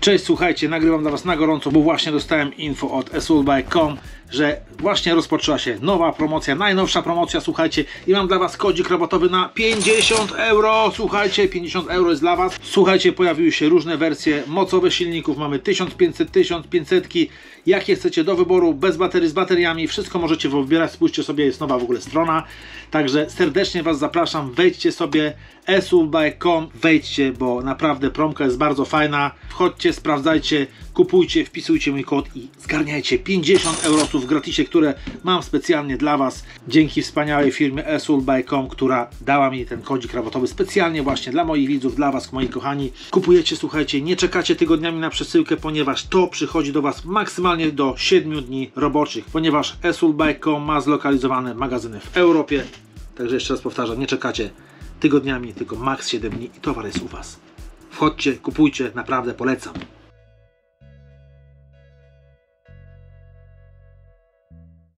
Cześć, słuchajcie, nagrywam dla Was na gorąco, bo właśnie dostałem info od esulbike.com, że właśnie rozpoczęła się nowa promocja, najnowsza promocja, słuchajcie, i mam dla Was kodzik rabatowy na 50 euro, słuchajcie, 50 euro jest dla Was. Słuchajcie, pojawiły się różne wersje mocowe silników, mamy 1500, 1500, jakie chcecie do wyboru, bez baterii, z bateriami, wszystko możecie wybierać, spójrzcie sobie, jest nowa w ogóle strona, także serdecznie Was zapraszam, wejdźcie sobie esulbike.com, wejdźcie, bo naprawdę promka jest bardzo fajna, wchodźcie, sprawdzajcie, kupujcie, wpisujcie mój kod i zgarniajcie 50 eurosów w gratisie, które mam specjalnie dla Was, dzięki wspaniałej firmie esulbike.com, która dała mi ten kodzik rabatowy specjalnie właśnie dla moich widzów, dla Was, moi kochani. Kupujecie, słuchajcie, nie czekacie tygodniami na przesyłkę, ponieważ to przychodzi do Was maksymalnie do 7 dni roboczych, ponieważ esulbike.com ma zlokalizowane magazyny w Europie, także jeszcze raz powtarzam, nie czekacie tygodniami, tylko maks 7 dni i towar jest u Was. Wchodźcie, kupujcie, naprawdę polecam.